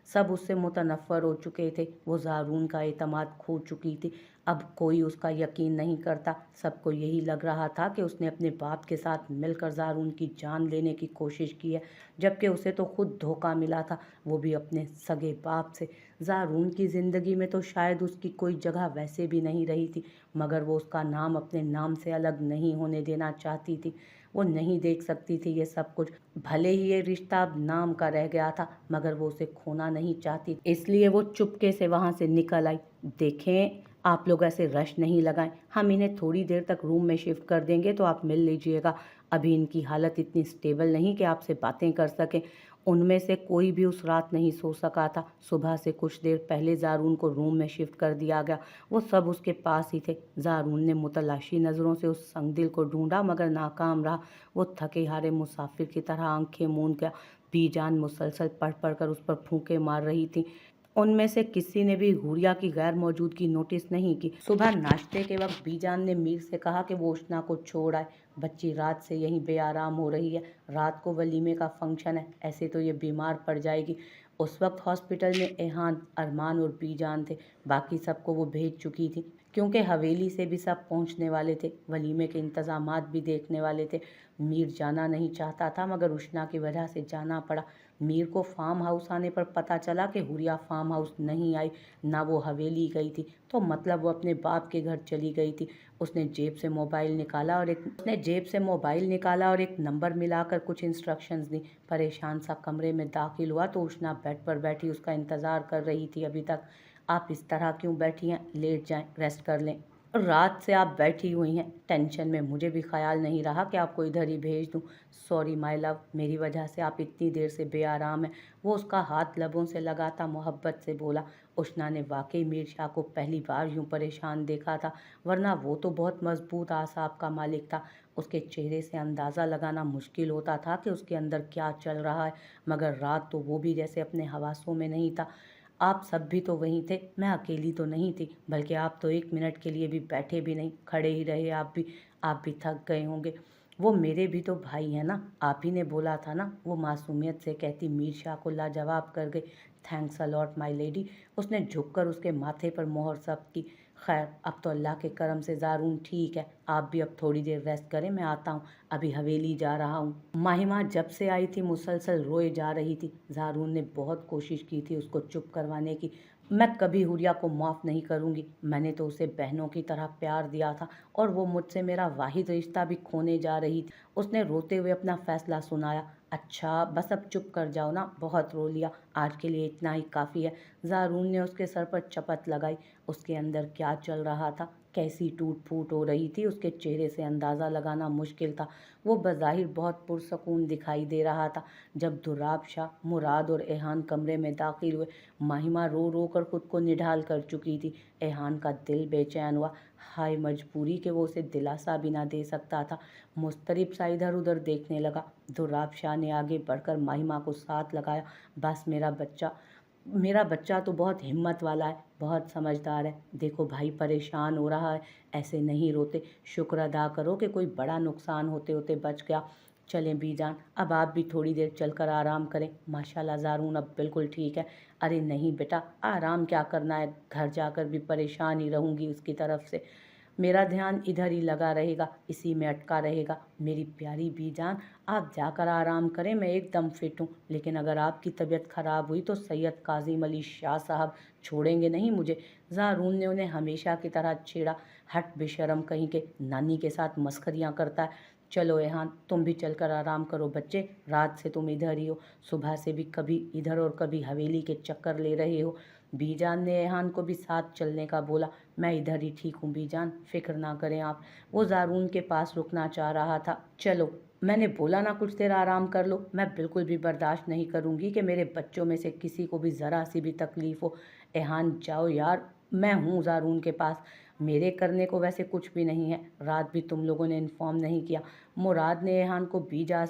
सब उससे मुतनफ़्फ़र हो चुके थे। वो ज़ारून का एतमाद खो चुकी थी। अब कोई उसका यकीन नहीं करता। सबको यही लग रहा था कि उसने अपने बाप के साथ मिलकर ज़ारून की जान लेने की कोशिश की है, जबकि उसे तो खुद धोखा मिला था, वो भी अपने सगे बाप से। ज़ारून की ज़िंदगी में तो शायद उसकी कोई जगह वैसे भी नहीं रही थी, मगर वो उसका नाम अपने नाम से अलग नहीं होने देना चाहती थी। वो नहीं देख सकती थी ये सब कुछ। भले ही ये रिश्ता अब नाम का रह गया था, मगर वो उसे खोना नहीं चाहती, इसलिए वो चुपके से वहाँ से निकल आई। देखें, आप लोग ऐसे रश नहीं लगाएं, हम इन्हें थोड़ी देर तक रूम में शिफ्ट कर देंगे तो आप मिल लीजिएगा। अभी इनकी हालत इतनी स्टेबल नहीं कि आपसे बातें कर सकें। उनमें से कोई भी उस रात नहीं सो सका था। सुबह से कुछ देर पहले ज़ारून को रूम में शिफ्ट कर दिया गया। वो सब उसके पास ही थे। ज़ारून ने मुतलाशी नज़रों से उस संगदिल को ढूंढा, मगर नाकाम रहा। वो थके हारे मुसाफिर की तरह आंखें मूंद गया। बीजान मुसलसल पढ़ पढ़ कर उस पर फूंके मार रही थी। उनमें से किसी ने भी हुरिया की गैर मौजूदगी नोटिस नहीं की। सुबह नाश्ते के वक्त बीजान ने मीर से कहा कि वो उष्णा को छोड़ आए। बच्ची रात से यहीं बेआराम हो रही है। रात को वलीमे का फंक्शन है, ऐसे तो ये बीमार पड़ जाएगी। उस वक्त हॉस्पिटल में एहान, अरमान और बीजान थे। बाकी सबको वो भेज चुकी थी, क्योंकि हवेली से भी सब पहुंचने वाले थे, वलीमे के इंतजामात भी देखने वाले थे। मीर जाना नहीं चाहता था, मगर उष्णा की वजह से जाना पड़ा। मीर को फार्म हाउस आने पर पता चला कि हुरिया फार्म हाउस नहीं आई, ना वो हवेली गई थी, तो मतलब वो अपने बाप के घर चली गई थी। उसने जेब से मोबाइल निकाला और एक नंबर मिलाकर कुछ इंस्ट्रक्शंस दी। परेशान सा कमरे में दाखिल हुआ तो उष्णा बेड पर बैठी उसका इंतज़ार कर रही थी। अभी तक आप इस तरह क्यों बैठी हैं? लेट जाएं, रेस्ट कर लें। रात से आप बैठी हुई हैं टेंशन में, मुझे भी ख्याल नहीं रहा कि आपको इधर ही भेज दूं। सॉरी माय लव, मेरी वजह से आप इतनी देर से बेआराम हैं। वो उसका हाथ लबों से लगाता मोहब्बत से बोला। उष्णा ने वाकई मीर शाह को पहली बार यूं परेशान देखा था, वरना वो तो बहुत मजबूत आसाब का मालिक था। उसके चेहरे से अंदाज़ा लगाना मुश्किल होता था कि उसके अंदर क्या चल रहा है, मगर रात तो वो भी जैसे अपने हवासों में नहीं था। आप सब भी तो वहीं थे, मैं अकेली तो नहीं थी। बल्कि आप तो एक मिनट के लिए भी बैठे भी नहीं, खड़े ही रहे। आप भी थक गए होंगे। वो मेरे भी तो भाई हैं ना, आप ही ने बोला था ना, वो मासूमियत से कहती मीर शाह को लाजवाब कर गई। Thanks a lot my lady. उसने झुककर उसके माथे पर मोहर जब्त की। खैर, अब तो अल्लाह के करम से ज़ारून ठीक है। आप भी अब थोड़ी देर रेस्ट करें, मैं आता हूँ, अभी हवेली जा रहा हूँ। माहिमा जब से आई थी मुसलसल रोए जा रही थी। ज़ारून ने बहुत कोशिश की थी उसको चुप करवाने की। मैं कभी हुरिया को माफ़ नहीं करूँगी, मैंने तो उसे बहनों की तरह प्यार दिया था, और वो मुझसे मेरा वाहिद रिश्ता भी खोने जा रही थी। उसने रोते हुए अपना फैसला सुनाया। अच्छा बस अब चुप कर जाओ ना, बहुत रो लिया, आज के लिए इतना ही काफ़ी है। ज़ारून ने उसके सर पर चपत लगाई। उसके अंदर क्या चल रहा था, कैसी टूट फूट हो रही थी, उसके चेहरे से अंदाज़ा लगाना मुश्किल था। वो बज़ाहिर बहुत पुरसकून दिखाई दे रहा था। जब दुर्राब शाह, मुराद और एहान कमरे में दाखिल हुए, माहिमा रो रो कर खुद को निढाल कर चुकी थी। एहान का दिल बेचैन हुआ। हाय मजबूरी कि वो उसे दिलासा भी ना दे सकता था। मुस्तरिब सा इधर उधर देखने लगा। दुर्राब शाह ने आगे बढ़कर माहिमा को साथ लगाया। बस मेरा बच्चा तो बहुत हिम्मत वाला है, बहुत समझदार है। देखो भाई परेशान हो रहा है, ऐसे नहीं रोते। शुक्र अदा करो कि कोई बड़ा नुकसान होते होते बच गया। चलें बीजान, अब आप भी थोड़ी देर चलकर आराम करें। माशाल्लाह ज़ारून अब बिल्कुल ठीक है। अरे नहीं बेटा, आराम क्या करना है, घर जाकर भी परेशान ही रहूँगी उसकी तरफ से। मेरा ध्यान इधर ही लगा रहेगा, इसी में अटका रहेगा। मेरी प्यारी बीजान, आप जाकर आराम करें, मैं एकदम फिट हूँ। लेकिन अगर आपकी तबीयत ख़राब हुई तो सैयद काज़िम अली शाह साहब छोड़ेंगे नहीं मुझे। ज़ारून ने उन्हें हमेशा की तरह छेड़ा। हट बेशरम कहीं के, नानी के साथ मस्खरियाँ करता है। चलो एहान, तुम भी चलकर आराम करो बच्चे, रात से तुम इधर ही हो, सुबह से भी कभी इधर और कभी हवेली के चक्कर ले रहे हो। बीजान ने एहान को भी साथ चलने का बोला। मैं इधर ही ठीक हूँ बीजान, फिक्र ना करें आप। वो ज़ारून के पास रुकना चाह रहा था। चलो, मैंने बोला ना कुछ देर आराम कर लो, मैं बिल्कुल भी बर्दाश्त नहीं करूँगी कि मेरे बच्चों में से किसी को भी ज़रा सी भी तकलीफ़ हो। एहान जाओ यार, मैं हूँ ज़ारून के पास, मेरे करने को वैसे कुछ भी नहीं है। रात भी तुम लोगों ने इन्फॉर्म नहीं किया। मुराद ने एहान को बीजा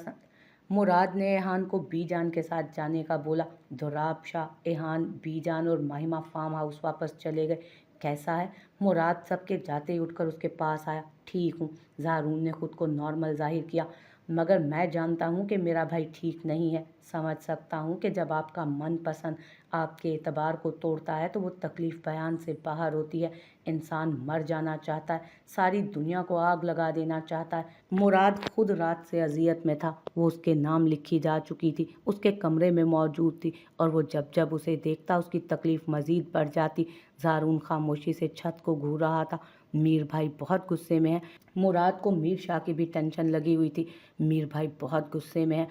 मुराद ने एहान को बीजान के साथ जाने का बोला। दुराब शाह, एहान, बीजान और माहिमा फार्म हाउस वापस चले गए। कैसा है? मुराद सबके जाते ही उठकर उसके पास आया। ठीक हूँ, ज़ारून ने खुद को नॉर्मल जाहिर किया। मगर मैं जानता हूँ कि मेरा भाई ठीक नहीं है। समझ सकता हूँ कि जब आपका मन पसंद आपके एतबार को तोड़ता है तो वो तकलीफ़ बयान से बाहर होती है। इंसान मर जाना चाहता है, सारी दुनिया को आग लगा देना चाहता है। मुराद खुद रात से अजियत में था। वो उसके नाम लिखी जा चुकी थी, उसके कमरे में मौजूद थी, और वो जब जब उसे देखता उसकी तकलीफ़ मज़ीद बढ़ जाती। ज़ारून खामोशी से छत को घूर रहा था। मीर भाई बहुत गुस्से में है। मुराद को मीर शाह की भी टेंशन लगी हुई थी। मीर भाई बहुत गुस्से में है।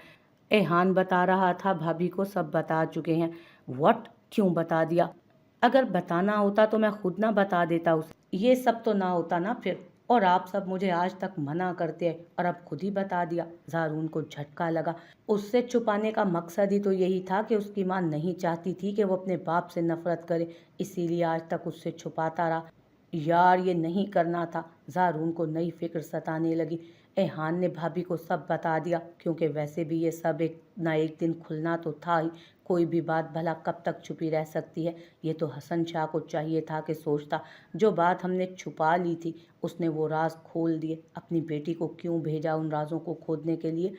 एहान बता रहा था भाभी को सब बता चुके हैं। व्हाट? क्यों बता दिया? अगर बताना होता तो मैं खुद ना बता देता उसे। ये सब तो ना होता ना फिर। और आप सब मुझे आज तक मना करते हैं और अब खुद ही बता दिया। ज़ारून को झटका लगा। उससे छुपाने का मकसद ही तो यही था कि उसकी माँ नहीं चाहती थी कि वो अपने बाप से नफरत करे, इसीलिए आज तक उससे छुपाता रहा। यार ये नहीं करना था। ज़ारून को नई फिक्र सताने लगी। एहान ने भाभी को सब बता दिया, क्योंकि वैसे भी ये सब एक ना एक दिन खुलना तो था ही। कोई भी बात भला कब तक छुपी रह सकती है। ये तो हसन शाह को चाहिए था कि सोचता। जो बात हमने छुपा ली थी उसने वो राज खोल दिए। अपनी बेटी को क्यों भेजा उन राजों को खोदने के लिए?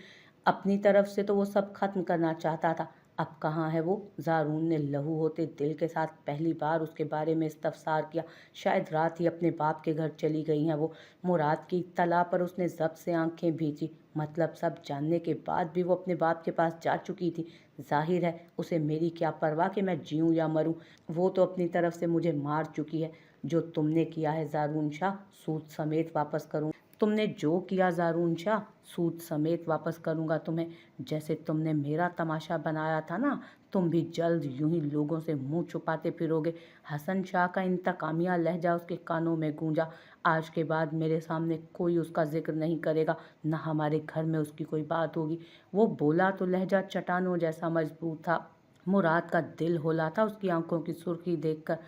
अपनी तरफ से तो वो सब खत्म करना चाहता था। अब कहाँ है वो? ज़ारून ने लहू होते दिल के साथ पहली बार उसके बारे में इस्तफसार किया। शायद रात ही अपने बाप के घर चली गई हैं वो। मुराद की इत्तला पर उसने जब्त से आंखें भींची। मतलब सब जानने के बाद भी वो अपने बाप के पास जा चुकी थी। जाहिर है उसे मेरी क्या परवाह कि मैं जीऊँ या मरूँ। वो तो अपनी तरफ से मुझे मार चुकी है। जो तुमने किया है ज़ारून शाह, सूद समेत वापस करूँ। तुमने जो किया ज़ारून शाह, सूद समेत वापस करूँगा तुम्हें। जैसे तुमने मेरा तमाशा बनाया था ना, तुम भी जल्द यूं ही लोगों से मुंह छुपाते फिरोगे। हसन शाह का इंतकामिया लहजा उसके कानों में गूंजा। आज के बाद मेरे सामने कोई उसका जिक्र नहीं करेगा, न हमारे घर में उसकी कोई बात होगी। वो बोला तो लहजा चट्टानों जैसा मजबूत था। मुराद का दिल होला था उसकी आंखों की सुर्खी देखकर।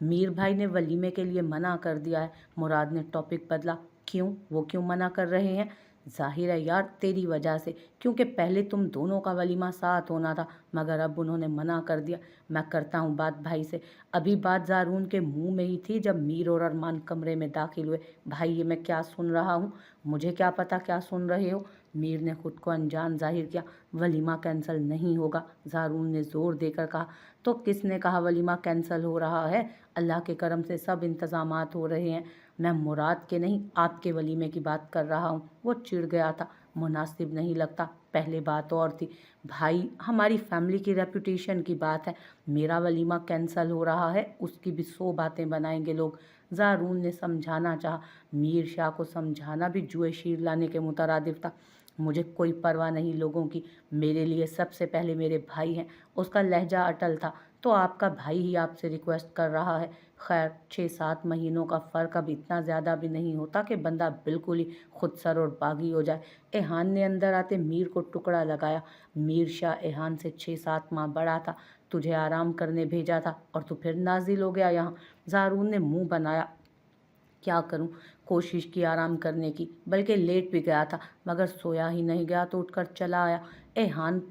मीर भाई ने वलीमे के लिए मना कर दिया है। मुराद ने टॉपिक बदला। क्यों? वो क्यों मना कर रहे हैं? जाहिर है यार तेरी वजह से, क्योंकि पहले तुम दोनों का वलीमा साथ होना था, मगर अब उन्होंने मना कर दिया। मैं करता हूँ बात भाई से। अभी बात ज़ारून के मुंह में ही थी जब मीर और अरमान कमरे में दाखिल हुए। भाई ये मैं क्या सुन रहा हूँ? मुझे क्या पता क्या सुन रहे हो? मीर ने खुद को अनजान जाहिर किया। वलीमा कैंसिल नहीं होगा, ज़ारून ने ज़ोर देकर कहा। तो किसने कहा वलीमा कैंसिल हो रहा है? अल्लाह के करम से सब इंतज़ामात हो रहे हैं। मैं मुराद के नहीं आपके वलीमे की बात कर रहा हूँ। वो चिढ़ गया था। मुनासिब नहीं लगता। पहले बात और थी। भाई हमारी फैमिली की रेपुटेशन की बात है। मेरा वलीमा कैंसिल हो रहा है, उसकी भी 100 बातें बनाएंगे लोग। ज़ारून ने समझाना चाहा। मीर शाह को समझाना भी जुए शीर लाने के मुतरादिफ था। मुझे कोई परवाह नहीं लोगों की। मेरे लिए सबसे पहले मेरे भाई हैं। उसका लहजा अटल था। तो आपका भाई ही आपसे रिक्वेस्ट कर रहा है। खैर 6-7 महीनों का फ़र्क अब इतना ज़्यादा भी नहीं होता कि बंदा बिल्कुल ही खुदसर और बागी हो जाए। एहान ने अंदर आते मीर को टुकड़ा लगाया। मीर शाह एहान से 6-7 माह बड़ा था। तुझे आराम करने भेजा था और तू फिर नाजिल हो गया यहाँ। ज़ारून ने मुंह बनाया। क्या करूं? कोशिश की आराम करने की, बल्कि लेट भी गया था, मगर सोया ही नहीं गया तो उठकर चला आया। एहान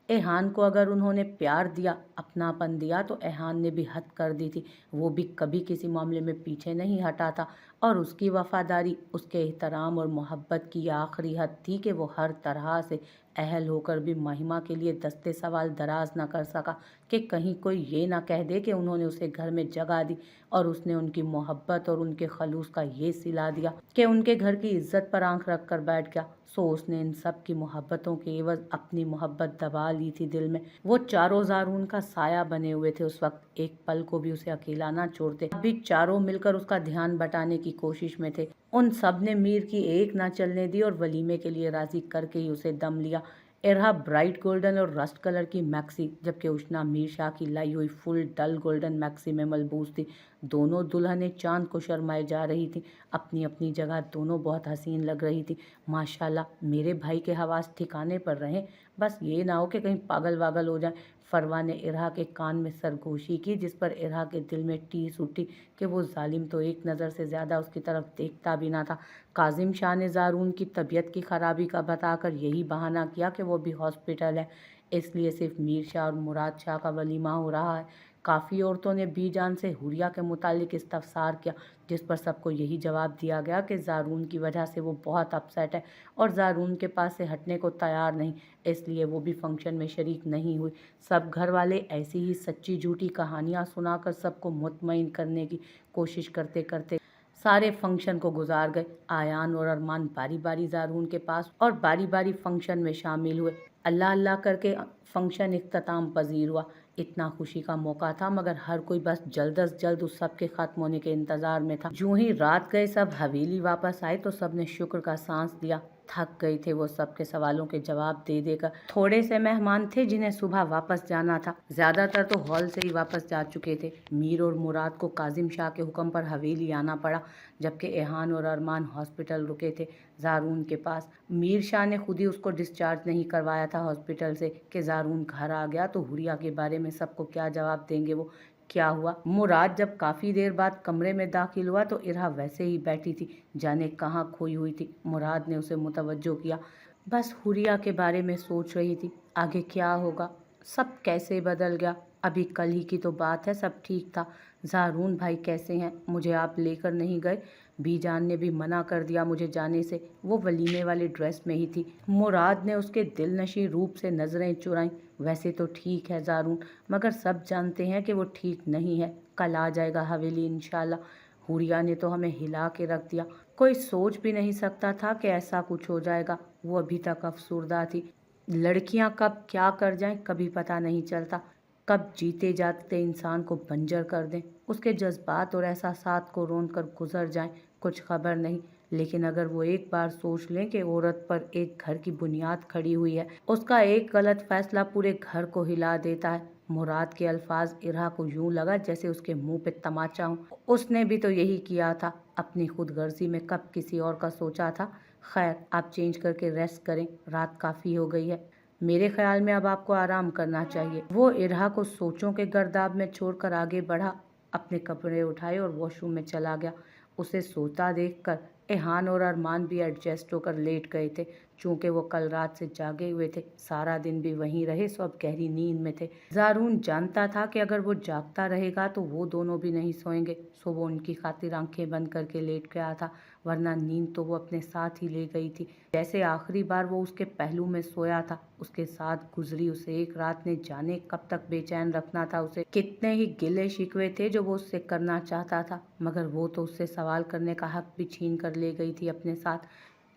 एहान को अगर उन्होंने प्यार दिया, अपनापन दिया, तो एहान ने भी हद कर दी थी। वो भी कभी किसी मामले में पीछे नहीं हटा था, और उसकी वफादारी, उसके एहतराम और मोहब्बत की आखिरी हद थी कि वो हर तरह से अहल होकर भी महिमा के लिए दस्ते सवाल दराज न कर सका कि कहीं कोई ये ना कह दे कि उन्होंने उसे घर में जगह दी और उसने उनकी मोहब्बत और उनके खलूस का ये सिला दिया कि उनके घर की इज्जत पर आंख रख कर बैठ गया। सो उसने इन सब की मोहब्बतों के एवज अपनी मोहब्बत दबा ली थी दिल में। वो चारों ज़ारून का साया बने हुए थे उस वक्त, एक पल को भी उसे अकेला ना छोड़ते। अभी चारों मिलकर उसका ध्यान बटाने की कोशिश में थे। उन सब ने मीर की एक ना चलने दी और वलीमे के लिए राजी करके ही उसे दम लिया। इरहा ब्राइट गोल्डन और रस्ट कलर की मैक्सी, जबकि उष्णा मीर शाह की लाई हुई फुल डल गोल्डन मैक्सी में मलबूस थी। दोनों दुल्हनें चांद को शर्माए जा रही थी। अपनी अपनी जगह दोनों बहुत हसीन लग रही थी। माशाल्लाह मेरे भाई के हवास ठिकाने पर रहें, बस ये ना हो कि कहीं पागल वागल हो जाए। फरवा ने इरहा के कान में सरगोशी की, जिस पर इरहा के दिल में टीस उठी कि वो जालिम तो एक नज़र से ज़्यादा उसकी तरफ देखता भी ना था। काजिम शाह ने ज़ारून की तबीयत की खराबी का बताकर यही बहाना किया कि वो भी हॉस्पिटल है। इसलिए सिर्फ मीर शाह और मुराद शाह का वलीमा हो रहा है। काफ़ी औरतों ने बीजान से हुरिया के मुतालिक इस्तफसार किया, जिस पर सबको यही जवाब दिया गया कि ज़ारून की वजह से वो बहुत अपसेट है और ज़ारून के पास से हटने को तैयार नहीं, इसलिए वो भी फंक्शन में शरीक नहीं हुई। सब घर वाले ऐसी ही सच्ची झूठी कहानियाँ सुनाकर सबको मुतमईन करने की कोशिश करते करते सारे फंक्शन को गुजार गए। आयान और अरमान बारी बारी ज़ारून के पास और बारी बारी फंक्शन में शामिल हुए। अल्लाह अल्लाह करके फंक्शन इख्तिताम पजीर हुआ। इतना खुशी का मौका था, मगर हर कोई बस जल्द अज जल्द उस सब के ख़त्म होने के इंतज़ार में था। यूं ही रात गए, सब हवेली वापस आए तो सब ने शुक्र का सांस लिया। थक गए थे वो सबके सवालों के जवाब दे देकर। थोड़े से मेहमान थे जिन्हें सुबह वापस जाना था, ज़्यादातर तो हॉल से ही वापस जा चुके थे। मीर और मुराद को काजिम शाह के हुक्म पर हवेली आना पड़ा, जबकि एहान और अरमान हॉस्पिटल रुके थे ज़ारून के पास। मीर शाह ने खुद ही उसको डिस्चार्ज नहीं करवाया था हॉस्पिटल से कि ज़ारून घर आ गया तो हुरिया के बारे में सबको क्या जवाब देंगे वो। क्या हुआ? मुराद जब काफ़ी देर बाद कमरे में दाखिल हुआ तो इरहा वैसे ही बैठी थी, जाने कहाँ खोई हुई थी। मुराद ने उसे मुतवज्जो किया। बस हुरिया के बारे में सोच रही थी, आगे क्या होगा, सब कैसे बदल गया। अभी कल ही की तो बात है, सब ठीक था। ज़ारून भाई कैसे हैं? मुझे आप लेकर नहीं गए? बीजान ने भी मना कर दिया मुझे जाने से, वो वलीमे वाले ड्रेस में ही थी। मुराद ने उसके दिलनशी रूप से नज़रें चुराईं। वैसे तो ठीक है ज़ारून, मगर सब जानते हैं कि वो ठीक नहीं है। कल आ जाएगा हवेली इंशाल्लाह। हुरिया ने तो हमें हिला के रख दिया। कोई सोच भी नहीं सकता था कि ऐसा कुछ हो जाएगा। वो अभी तक अफसुर्दा थी। लड़कियां कब क्या कर जाएं कभी पता नहीं चलता, कब जीते जागते इंसान को बंजर कर दें, उसके जज्बात और एहसासात को रोंद कर गुजर जाएं, कुछ खबर नहीं। लेकिन अगर वो एक बार सोच लें कि औरत पर एक घर की बुनियाद खड़ी हुई है, उसका एक गलत फैसला पूरे घर को हिला देता है। मुराद के अल्फाज इरहा को यूं लगा जैसे उसके मुंह पे तमाचा हो। उसने भी तो यही किया था, अपनी खुद गर्जी में कब किसी और का सोचा था। खैर, आप चेंज करके रेस्ट करें, रात काफ़ी हो गई है। मेरे ख्याल में अब आपको आराम करना चाहिए। वो इरहा को सोचों के गर्दाब में छोड़कर आगे बढ़ा, अपने कपड़े उठाए और वॉशरूम में चला गया। उसे सोता देखकर एहान और अरमान भी एडजस्ट होकर लेट गए थे। चूंकि वो कल रात से जागे हुए थे, सारा दिन भी वहीं रहे, सो अब गहरी नींद में थे। ज़ारून जानता था कि अगर वो जागता रहेगा तो वो दोनों भी नहीं सोएंगे, सो वो उनकी खातिर आंखें बंद करके लेट गया था, वरना नींद तो वो अपने साथ ही ले गई थी। जैसे आखिरी बार वो उसके पहलू में सोया था, उसके साथ गुजरी उसे एक रात ने जाने कब तक बेचैन रखना था उसे। कितने ही गिले शिकवे थे जो वो उससे करना चाहता था, मगर वो तो उससे सवाल करने का हक भी छीन कर ले गई थी अपने साथ।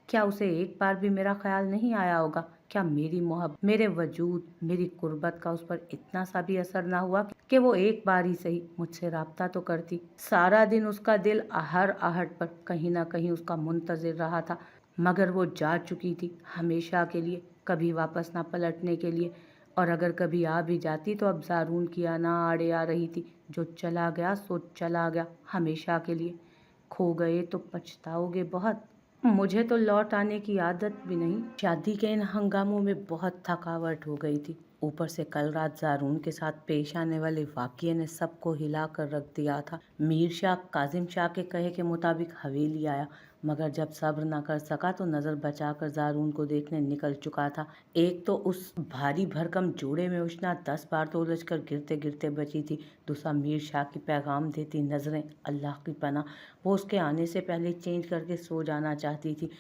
क्या उसे एक बार भी मेरा ख्याल नहीं आया होगा? क्या मेरी मोहब्बत, मेरे वजूद, मेरी कुर्बत का उस पर इतना सा भी असर ना हुआ कि वो एक बार ही सही मुझसे राब्ता तो करती? सारा दिन उसका दिल हर आहट पर कहीं ना कहीं उसका मुंतजिर रहा था, मगर वो जा चुकी थी हमेशा के लिए, कभी वापस ना पलटने के लिए। और अगर कभी आ भी जाती तो अब ज़ारून की आना आड़े आ रही थी। जो चला गया सो चला गया हमेशा के लिए। खो गए तो पछताओगे बहुत। मुझे तो लौट आने की आदत भी नहीं। शादी के इन हंगामों में बहुत थकावट हो गई थी। ऊपर से कल रात ज़ारून के साथ पेश आने वाले वाक़ये ने सबको हिला कर रख दिया था। मीर शाह काजिम शाह के कहे के मुताबिक हवेली आया, मगर जब सब्र न कर सका तो नज़र बचाकर ज़ारून को देखने निकल चुका था। एक तो उस भारी भरकम जोड़े में उष्णा 10 बार तो उलझ कर गिरते गिरते बची थी, दूसरा मीर शाह की पैगाम देती नज़रें, अल्लाह की पनाह। वो उसके आने से पहले चेंज करके सो जाना चाहती थी।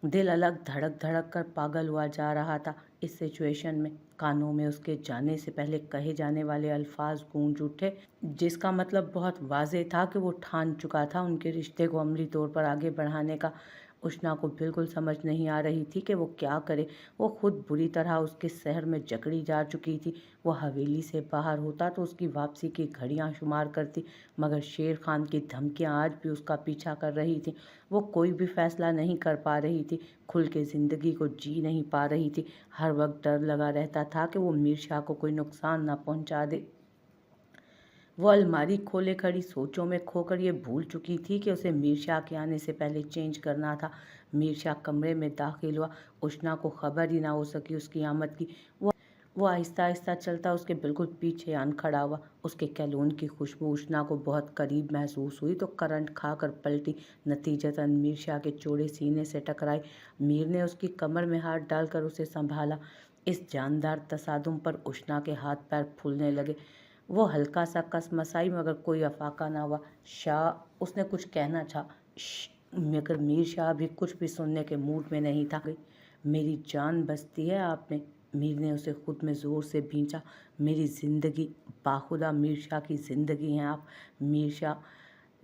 दिल अलग धड़क धड़क कर पागल हुआ जा रहा था इस सिचुएशन में। कानों में उसके जाने से पहले कहे जाने वाले अल्फाज गूंज उठे, जिसका मतलब बहुत वाज़ेह था कि वो ठान चुका था उनके रिश्ते को अमली तौर पर आगे बढ़ाने का। उष्णा को बिल्कुल समझ नहीं आ रही थी कि वो क्या करे। वो खुद बुरी तरह उसके शहर में जकड़ी जा चुकी थी। वो हवेली से बाहर होता तो उसकी वापसी की घड़ियां शुमार करती, मगर शेर खान की धमकियां आज भी उसका पीछा कर रही थी। वो कोई भी फैसला नहीं कर पा रही थी, खुल के ज़िंदगी को जी नहीं पा रही थी। हर वक्त डर लगा रहता था कि वो मीर शाह को कोई नुकसान ना पहुंचा दे। वो अलमारी खोले खड़ी सोचों में खोकर ये भूल चुकी थी कि उसे मीर शाह के आने से पहले चेंज करना था। मीर शाह कमरे में दाखिल हुआ, उष्णा को खबर ही ना हो सकी उसकी आमद की। वो आहिस्ता आहिस्ता चलता उसके बिल्कुल पीछे आन खड़ा हुआ। उसके कैलून की खुशबू उष्णा को बहुत करीब महसूस हुई तो करंट खाकर पलटी, नतीजतन मीर शाह के चौड़े सीने से टकराई। मीर ने उसकी कमर में हाथ डालकर उसे संभाला। इस जानदार तसादुम पर उष्णा के हाथ पैर फूलने लगे। वो हल्का सा कसमसाई मगर कोई अफाका ना हुआ। शाह, उसने कुछ कहना चाहा, मगर मीर शाह भी कुछ भी सुनने के मूड में नहीं था। मेरी जान बसती है आप में। मीर ने उसे खुद में ज़ोर से भींचा। मेरी ज़िंदगी, बाखुदा मीर शाह की ज़िंदगी हैं आप। मीर शाह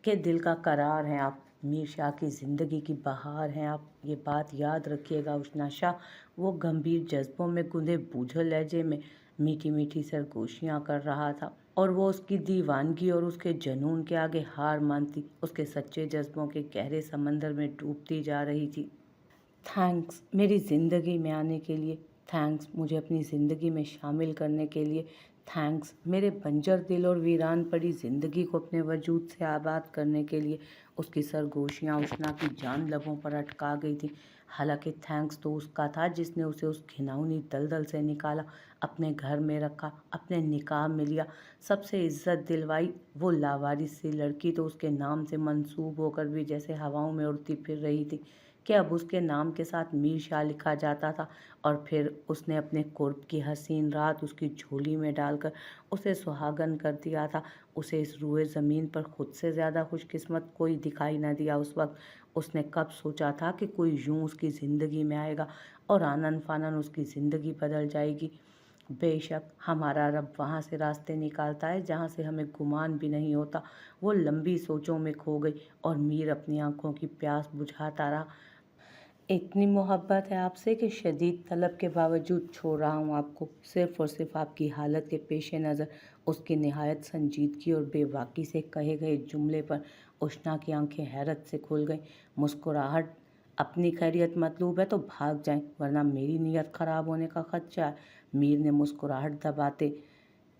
के दिल का करार हैं आप। मीर शाह की ज़िंदगी की बहार हैं आप। ये बात याद रखिएगा उष्णा शाह। वो गंभीर जज्बों में गुंदे बूझल लहजे में मीठी मीठी सरगोशियाँ कर रहा था, और वो उसकी दीवानगी और उसके जुनून के आगे हार मानती, उसके सच्चे जज्बों के गहरे समंदर में डूबती जा रही थी। थैंक्स मेरी ज़िंदगी में आने के लिए। थैंक्स मुझे अपनी ज़िंदगी में शामिल करने के लिए। थैंक्स मेरे बंजर दिल और वीरान पड़ी ज़िंदगी को अपने वजूद से आबाद करने के लिए। उसकी सरगोशियाँ उष्णा की जान लबों पर अटका गई थी। हालांकि थैंक्स तो उसका था जिसने उसे उस घिनौनी दलदल से निकाला, अपने घर में रखा, अपने निकाह में लिया, सबसे इज्जत दिलवाई। वो लावारिस सी लड़की तो उसके नाम से मंसूब होकर भी जैसे हवाओं में उड़ती फिर रही थी कि अब उसके नाम के साथ मीर शाह लिखा जाता था। और फिर उसने अपने कुर्ब की हसीन रात उसकी झोली में डालकर उसे सुहागन कर दिया था। उसे इस रूए ज़मीन पर खुद से ज़्यादा खुशकिस्मत कोई दिखाई न दिया उस वक्त। उसने कब सोचा था कि कोई यूं उसकी ज़िंदगी में आएगा और आनन फानन उसकी ज़िंदगी बदल जाएगी। बेशक हमारा रब वहाँ से रास्ते निकालता है जहाँ से हमें गुमान भी नहीं होता। वो लंबी सोचों में खो गई और मीर अपनी आंखों की प्यास बुझाता रहा। इतनी मोहब्बत है आपसे कि शदीद तलब के बावजूद छोड़ रहा हूँ आपको, सिर्फ़ और सिर्फ आपकी हालत के पेश नज़र। उसकी निहायत संजीदगी और बेबाकी से कहे गए जुमले पर उष्णा की आंखें हैरत से खुल गईं। मुस्कुराहट, अपनी खैरियत मतलूब है तो भाग जाएं, वरना मेरी नीयत ख़राब होने का खदशा है। मीर ने मुस्कुराहट दबाते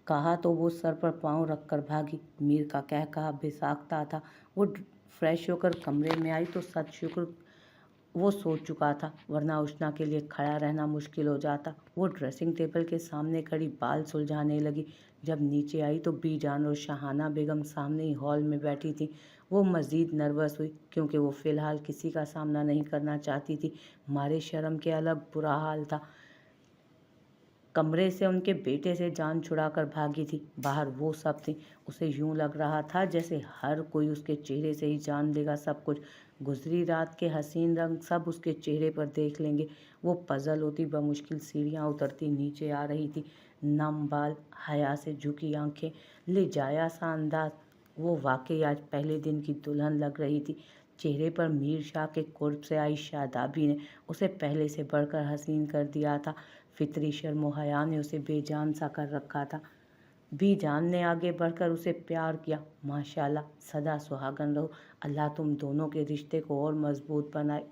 कहा तो वो सर पर पाँव रख कर भागी। मीर का कह कहा बेसाख्ता था। वो फ्रेश होकर कमरे में आई तो सतशुक्र वो सो चुका था, वरना उष्णा के लिए खड़ा रहना मुश्किल हो जाता। वो ड्रेसिंग टेबल के सामने खड़ी बाल सुलझाने लगी। जब नीचे आई तो बीजान और शाहाना बेगम सामने ही हॉल में बैठी थी। वो मज़ीद नर्वस हुई क्योंकि वो फ़िलहाल किसी का सामना नहीं करना चाहती थी। मारे शर्म के अलग बुरा हाल था। कमरे से उनके बेटे से जान छुड़ाकर भागी थी। बाहर वो सब थी। उसे यूं लग रहा था जैसे हर कोई उसके चेहरे से ही जान लेगा सब कुछ। गुजरी रात के हसीन रंग सब उसके चेहरे पर देख लेंगे। वो पजल होती बमुश्किल सीढ़ियाँ उतरती नीचे आ रही थी। नम बाल, हया से झुकी आंखें, ले जाया सा अंदाज। वो वाकई आज पहले दिन की दुल्हन लग रही थी। चेहरे पर मीर शाह के कुर्ब से आई शादाबी ने उसे पहले से बढ़कर हसीन कर दिया था। फितरी शर्म हया ने उसे बेजान सा कर रखा था। बीजान ने आगे बढ़कर उसे प्यार किया। माशाल्लाह, सदा सुहागन रहो, अल्लाह तुम दोनों के रिश्ते को और मजबूत बनाए।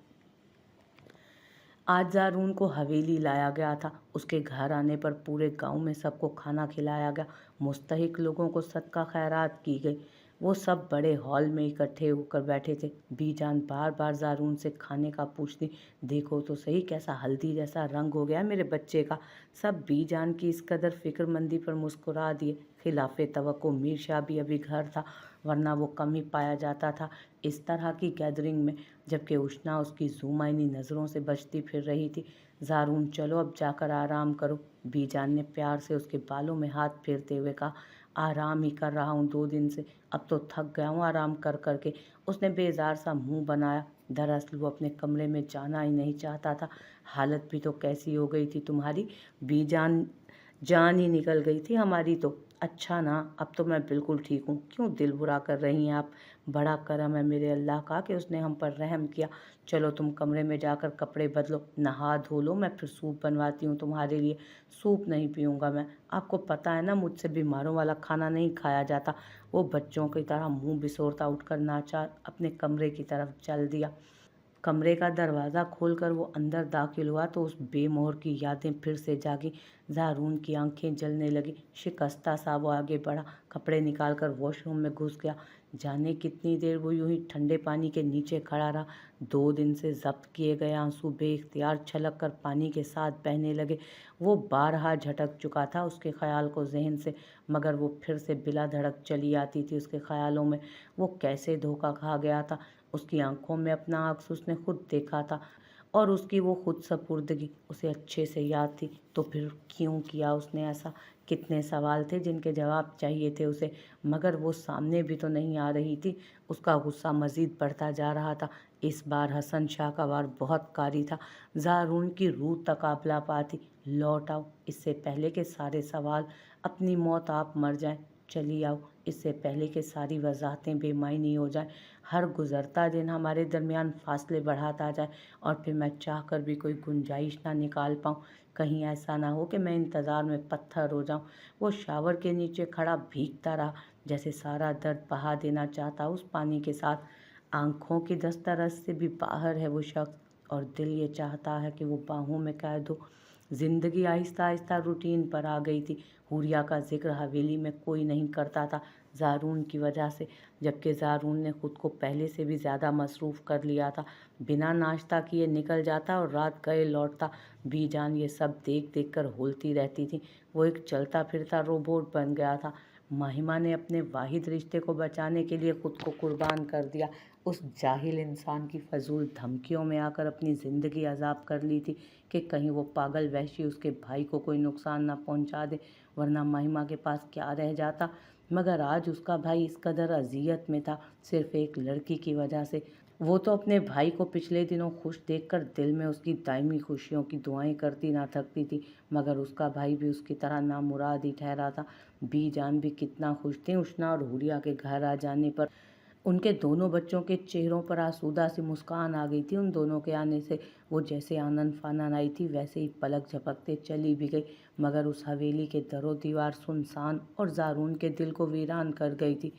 आज ज़ारून को हवेली लाया गया था। उसके घर आने पर पूरे गांव में सबको खाना खिलाया गया। मुस्तहिक लोगों को सदका खैरात की गई। वो सब बड़े हॉल में इकट्ठे होकर बैठे थे। बीजान बार बार ज़ारून से खाने का पूछती, देखो तो सही कैसा हल्दी जैसा रंग हो गया मेरे बच्चे का। सब बीजान की इस कदर फिक्रमंदी पर मुस्कुरा दिए। खिलाफे तवक्को मीर शाह भी अभी घर था, वरना वो कम ही पाया जाता था इस तरह की गैदरिंग में। जबकि उष्णा उसकी ज़ुमाइनी नज़रों से बचती फिर रही थी। ज़ारून चलो अब जाकर आराम करो, बीजान ने प्यार से उसके बालों में हाथ फेरते हुए कहा। आराम ही कर रहा हूँ 2 दिन से, अब तो थक गया हूँ आराम कर करके। उसने बेजार सा मुंह बनाया। दरअसल वो अपने कमरे में जाना ही नहीं चाहता था। हालत भी तो कैसी हो गई थी तुम्हारी बीजान, जान ही निकल गई थी हमारी तो। अच्छा ना, अब तो मैं बिल्कुल ठीक हूँ। क्यों दिल बुरा कर रही हैं आप? बड़ा करम है मेरे अल्लाह का कि उसने हम पर रहम किया। चलो तुम कमरे में जाकर कपड़े बदलो, नहा धो लो, मैं फिर सूप बनवाती हूँ तुम्हारे लिए। सूप नहीं पीऊँगा मैं, आपको पता है ना मुझसे बीमारों वाला खाना नहीं खाया जाता। वो बच्चों की तरह मुंह बिसोरता उठकर नाचा अपने कमरे की तरफ चल दिया। कमरे का दरवाज़ा खोलकर वो अंदर दाखिल हुआ तो उस बेमोहर की यादें फिर से जागी। ज़ारून की आंखें जलने लगी। शिकस्ता सा वो आगे बढ़ा, कपड़े निकालकर वॉशरूम में घुस गया। जाने कितनी देर वो यूं ही ठंडे पानी के नीचे खड़ा रहा। 2 दिन से जब्त किए गए आंसू बेख्तियार छलक कर पानी के साथ बहने लगे। वो बारहा झटक चुका था उसके ख्याल को जहन से, मगर वो फिर से बिला धड़क चली आती थी उसके ख्यालों में। वो कैसे धोखा खा गया था। उसकी आंखों में अपना अक्स उसने खुद देखा था। और उसकी वो खुद सपुर्दगी उसे अच्छे से याद थी। तो फिर क्यों किया उसने ऐसा? कितने सवाल थे जिनके जवाब चाहिए थे उसे, मगर वो सामने भी तो नहीं आ रही थी। उसका गुस्सा मज़ीद बढ़ता जा रहा था। इस बार हसन शाह का वार बहुत कारी था। ज़ारून की रूह तकाबला पाती। लौट आओ, इससे पहले के सारे सवाल अपनी मौत आप मर जाएं। चली आओ, इससे पहले कि सारी वजाहतें बेमायनी हो जाएं। हर गुज़रता दिन हमारे दरमियान फासले बढ़ाता जाए और फिर मैं चाह कर भी कोई गुंजाइश ना निकाल पाऊँ। कहीं ऐसा ना हो कि मैं इंतज़ार में पत्थर हो जाऊँ। वो शावर के नीचे खड़ा भीगता रहा, जैसे सारा दर्द बहा देना चाहता उस पानी के साथ। आंखों की दस्तरस से भी बाहर है वो शख्स, और दिल ये चाहता है कि वो बाहों में कैद हो। ज़िंदगी आहिस्ता आहिस्ता रूटीन पर आ गई थी। हुरिया का जिक्र हवेली में कोई नहीं करता था, ज़ारून की वजह से, जबकि ज़ारून ने खुद को पहले से भी ज़्यादा मसरूफ़ कर लिया था। बिना नाश्ता किए निकल जाता और रात गए लौटता। बीजान ये सब देख देख कर होलती रहती थी। वो एक चलता फिरता रोबोट बन गया था। माहिमा ने अपने वाहिद रिश्ते को बचाने के लिए खुद को कुर्बान कर दिया। उस जाहिल इंसान की फजूल धमकियों में आकर अपनी ज़िंदगी अजाब कर ली थी कि कहीं वो पागल वहशी उसके भाई को कोई नुकसान ना पहुंचा दे, वरना माहिमा के पास क्या रह जाता। मगर आज उसका भाई इस कदर अजियत में था, सिर्फ एक लड़की की वजह से। वो तो अपने भाई को पिछले दिनों खुश देखकर दिल में उसकी दायमी खुशियों की दुआएं करती ना थकती थी, मगर उसका भाई भी उसकी तरह नामुराद ही ठहरा था। बीजान भी कितना खुश थी उष्णा और हुरिया के घर आ जाने पर। उनके दोनों बच्चों के चेहरों पर आसूदा सी मुस्कान आ गई थी उन दोनों के आने से। वो जैसे आनन फानन आई थी वैसे ही पलक झपकते चली भी गई, मगर उस हवेली के दरो दीवार सुनसान और ज़ारून के दिल को वीरान कर गई थी।